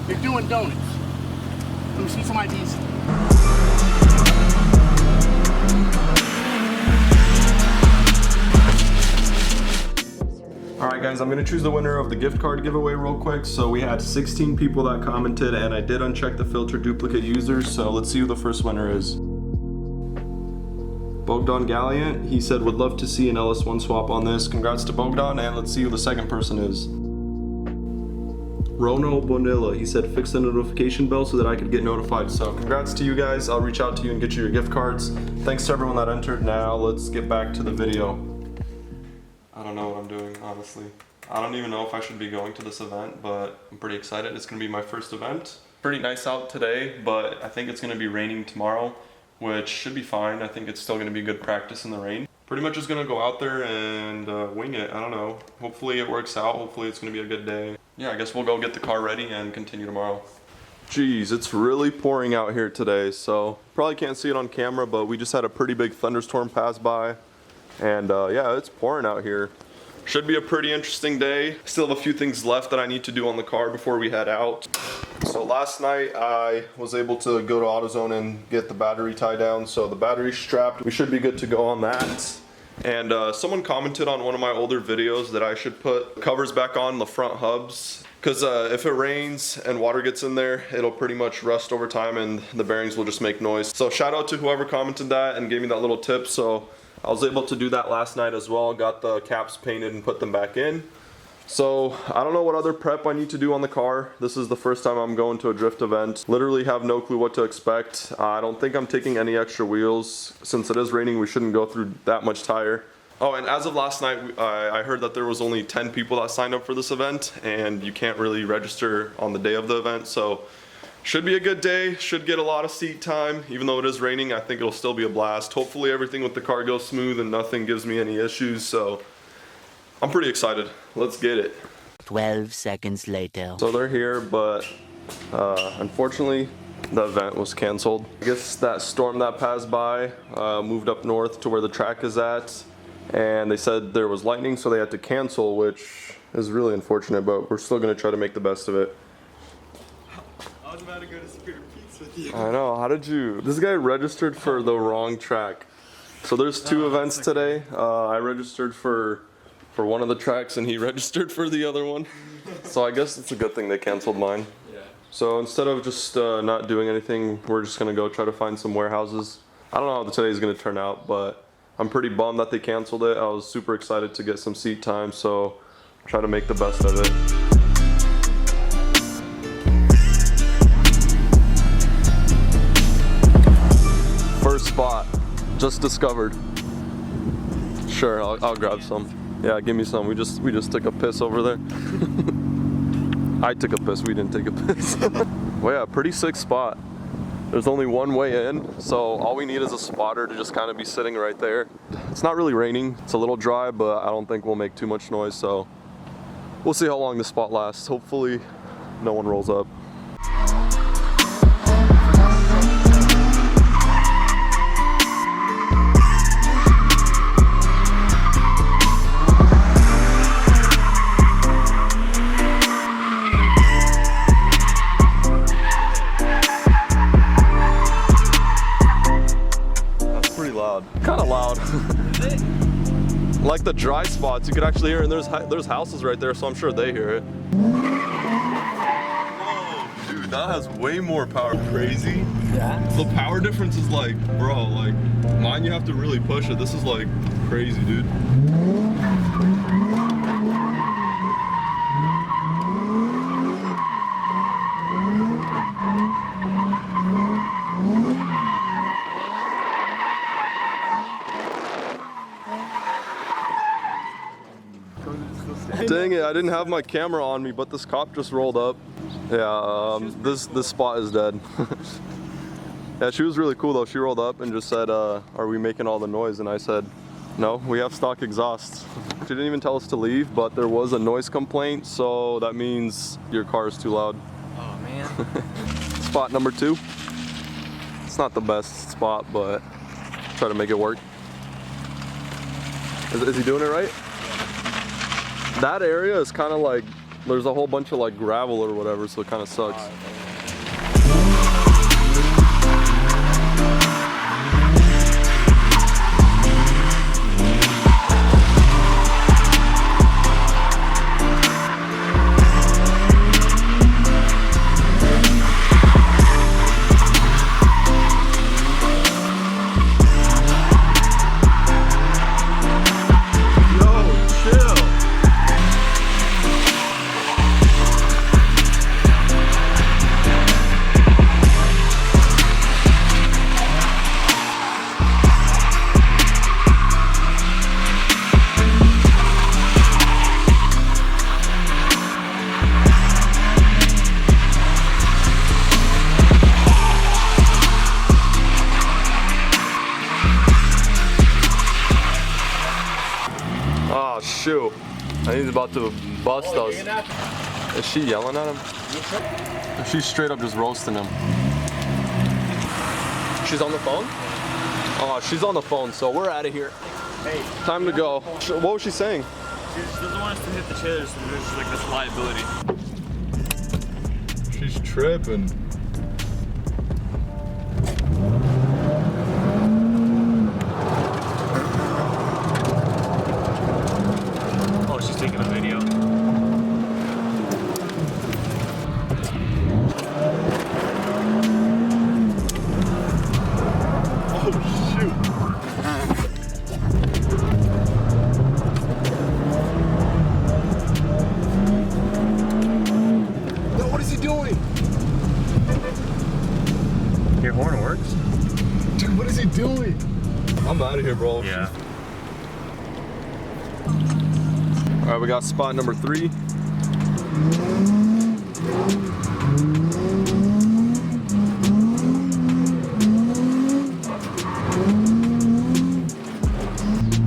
You're doing donuts. Let me see some IDs. Alright guys, I'm going to choose the winner of the gift card giveaway real quick. So we had 16 people that commented and I did uncheck the filter duplicate users. So let's see who the first winner is. Bogdan Galliant, he said would love to see an LS1 swap on this. Congrats to Bogdan, and let's see who the second person is. Rono Bonilla, he said fix the notification bell so that I could get notified. So congrats to you guys. I'll reach out to you and get you your gift cards. Thanks to everyone that entered. Now let's get back to the video. I don't know what I'm doing, honestly. I don't even know if I should be going to this event, but I'm pretty excited. It's gonna be my first event. Pretty nice out today, but I think it's gonna be raining tomorrow, which should be fine. I think it's still gonna be good practice in the rain. Pretty much just gonna go out there and wing it. I don't know. Hopefully it works out. Hopefully it's gonna be a good day. Yeah, I guess we'll go get the car ready and continue tomorrow. Jeez, it's really pouring out here today, so probably can't see it on camera, but we just had a pretty big thunderstorm pass by. And yeah, it's pouring out here. Should be a pretty interesting day. Still have a few things left that I need to do on the car before we head out. So last night I was able to go to AutoZone and get the battery tied down. So the battery's strapped. We should be good to go on that. And someone commented on one of my older videos that I should put covers back on the front hubs. Because if it rains and water gets in there, it'll pretty much rust over time and the bearings will just make noise. So shout out to whoever commented that and gave me that little tip. So I was able to do that last night as well. Got the caps painted and put them back in. So I don't know what other prep I need to do on the car. This is the first time I'm going to a drift event. Literally have no clue what to expect. I don't think I'm taking any extra wheels. Since it is raining, we shouldn't go through that much tire. Oh, and as of last night, I heard that there was only 10 people that signed up for this event, and you can't really register on the day of the event. So should be a good day, should get a lot of seat time. Even though it is raining, I think it'll still be a blast. Hopefully everything with the car goes smooth and nothing gives me any issues. So I'm pretty excited. Let's get it. 12 seconds later. So they're here, but unfortunately the event was canceled. I guess that storm that passed by moved up north to where the track is at, and they said there was lightning, so they had to cancel, which is really unfortunate, but we're still gonna try to make the best of it. I was about to go to Spirit Peaks with you. I know, how did you? This guy registered for the wrong track. So there's two events today. I registered for one of the tracks and he registered for the other one. So I guess it's a good thing they canceled mine. Yeah. So instead of just not doing anything, we're just gonna go try to find some warehouses. I don't know how today's gonna turn out, but I'm pretty bummed that they canceled it. I was super excited to get some seat time, so try to make the best of it. First spot, just discovered. Sure, I'll grab some. Yeah, give me some. We just took a piss over there. I took a piss, we didn't take a piss. Well, yeah, pretty sick spot. There's only one way in, so all we need is a spotter to just kind of be sitting right there. It's not really raining, it's a little dry, but I don't think we'll make too much noise, so we'll see how long this spot lasts. Hopefully no one rolls up. Kind of loud. Is it? Like the dry spots, you could actually hear it, and there's houses right there, so I'm sure they hear it. Whoa, dude, that has way more power. Crazy. Yeah. The power difference is like, bro, like mine you have to really push it. This is like crazy, dude. Dang it, I didn't have my camera on me, but this cop just rolled up. Yeah, this spot is dead. Yeah, she was really cool though. She rolled up and just said, are we making all the noise? And I said, no, we have stock exhaust. She didn't even tell us to leave, but there was a noise complaint, so that means your car is too loud. Oh man. Spot number 2. It's not the best spot, but try to make it work. Is he doing it right? That area is kind of like There's a whole bunch of like gravel or whatever, so it kind of sucks. Oh shoot, I think he's about to bust us. Is she yelling at him? She's straight up just roasting him. She's on the phone? Oh, she's on the phone, so we're out of here. Hey. Time to go. What was she saying? She doesn't want us to hit the trailers, so there's just like this liability. She's tripping. Oh, she's taking a video. Oh shoot. No, what is he doing? Your horn works? Dude, what is he doing? I'm out of here, bro. Yeah. All right, we got spot number 3.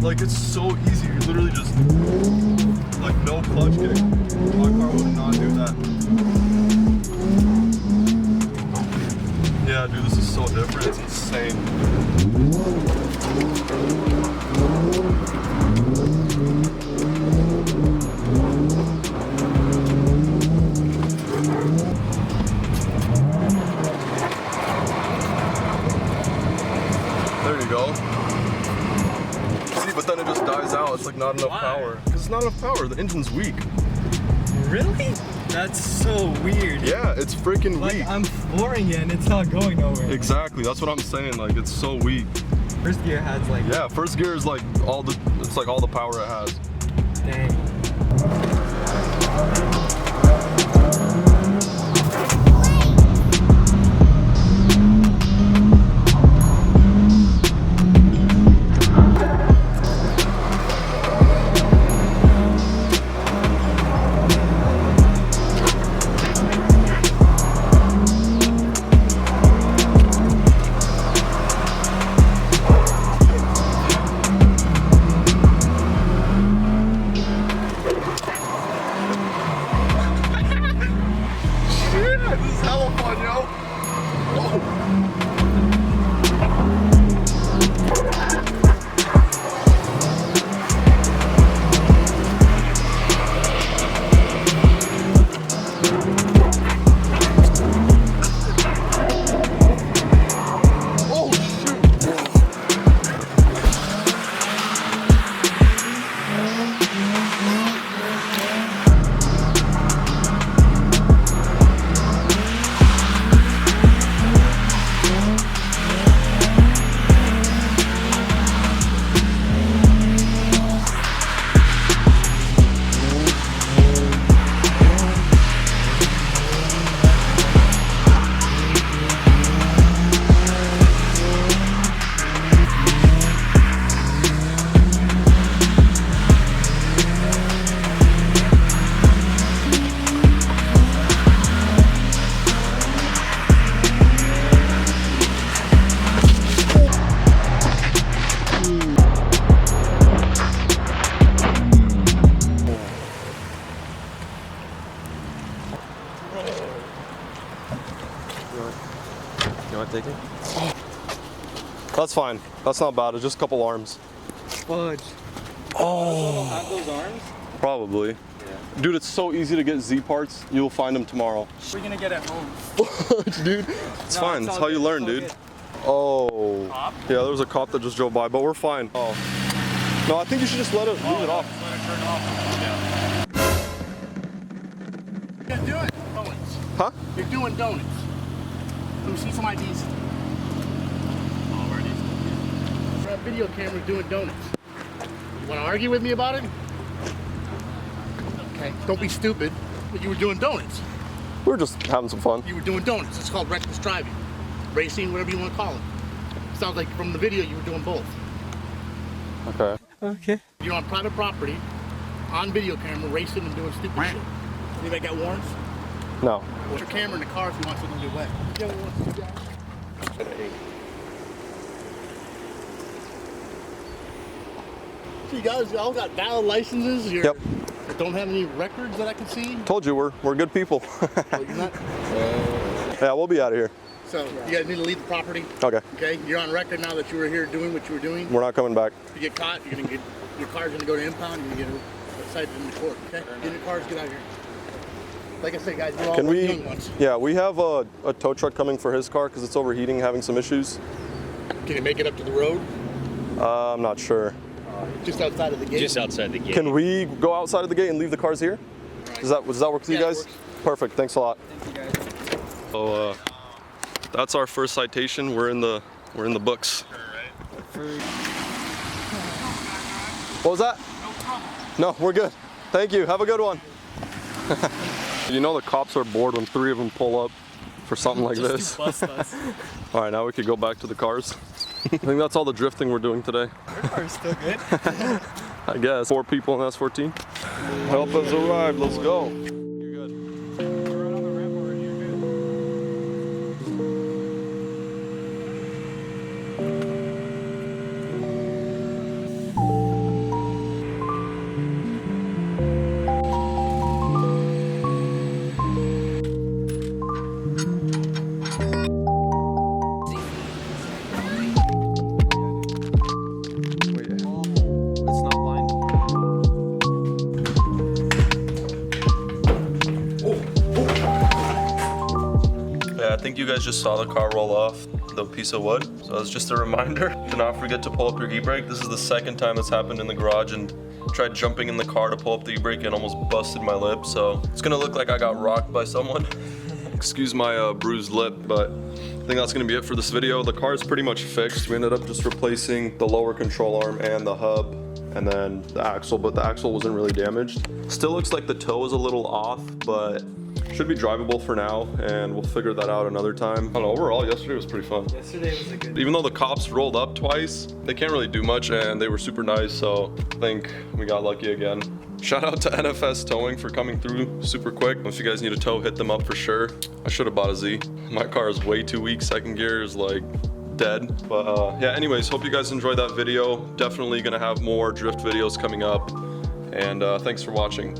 Like, it's so easy. You literally just, like, no clutch kick. My car would not do that. Yeah, dude, this is so different. It's insane. There you go. See, but then it just dies out. It's like not enough power. It's not enough power. The engine's weak. Really? That's so weird. Yeah, it's freaking Like, weak. I'm flooring it and it's not going nowhere. Exactly. That's what I'm saying. Like, it's so weak. First gear has like, Yeah, first gear is like all the. It's like all the power it has. dang. This is hella fun, yo. Whoa. Oh, shoot. You want to take it? That's fine. That's not bad. It's just a couple arms. Fudge. Oh. Have those arms? Probably. Yeah. Dude, it's so easy to get Z parts. You'll find them tomorrow. We're gonna get at home. Dude, it's fine. It's how you learn, dude. Oh. Cop? Yeah, there was a cop that just drove by, but we're fine. Oh. No, I think you should just leave it off. Let it turn off. Yeah. You're doing donuts. Huh? You're doing donuts. Let me see some IDs. Already. We're on video camera doing donuts. You want to argue with me about it? Okay. Don't be stupid. But you were doing donuts. We were just having some fun. You were doing donuts. It's called reckless driving, racing, whatever you want to call it. Sounds like from the video you were doing both. Okay. Okay. You're on private property, on video camera, racing and doing stupid shit. Anybody got warrants? No. Put your camera in the car if you want something to get wet. You got warrants, you guys? So you guys all got valid licenses? Yep. Don't have any records that I can see? Told you we're good people. Well, you're not. Yeah, we'll be out of here. So you guys need to leave the property. Okay. Okay. You're on record now that you were here doing what you were doing. We're not coming back. If you get caught, you're gonna get your car's gonna go to impound. You're gonna get cited in the court. Okay. Get in your cars. Get out of here. Like I said, guys, we're all Can we? young ones. Yeah, we have a tow truck coming for his car because it's overheating, having some issues. Can you make it up to the road? I'm not sure. Just outside of the gate. Just outside the gate. Can we go outside of the gate and leave the cars here? Does that work with you Yeah, it guys? works. Perfect. Thanks a lot. Thank you, guys. So that's our first citation. We're in the books. What was that? No, we're good. Thank you. Have a good one. You know the cops are bored when 3 of them pull up for something like this. Bust us. All right, now we could go back to the cars. I think that's all the drifting we're doing today. Our car's still good. I guess. 4 people in S14. Help us arrive. Let's go. You're good. We're on the ramp already. You're good. It's not lined. Yeah, I think you guys just saw the car roll off the piece of wood. So it's just a reminder to not forget to pull up your e-brake. This is the second time this happened in the garage, and tried jumping in the car to pull up the e-brake and almost busted my lip. So it's gonna look like I got rocked by someone. Excuse my bruised lip, but I think that's gonna be it for this video. The car is pretty much fixed. We ended up just replacing the lower control arm and the hub, and then the axle, but the axle wasn't really damaged. Still looks like the toe is a little off, but should be drivable for now, and we'll figure that out another time. I don't know, overall, yesterday was pretty fun. Yesterday was a good. Even though the cops rolled up twice, they can't really do much, and they were super nice, so I think we got lucky again. Shout out to NFS Towing for coming through super quick. If you guys need a tow, hit them up for sure. I should have bought a Z. My car is way too weak. Second gear is like dead. But yeah, anyways, hope you guys enjoyed that video. Definitely gonna have more drift videos coming up, and thanks for watching.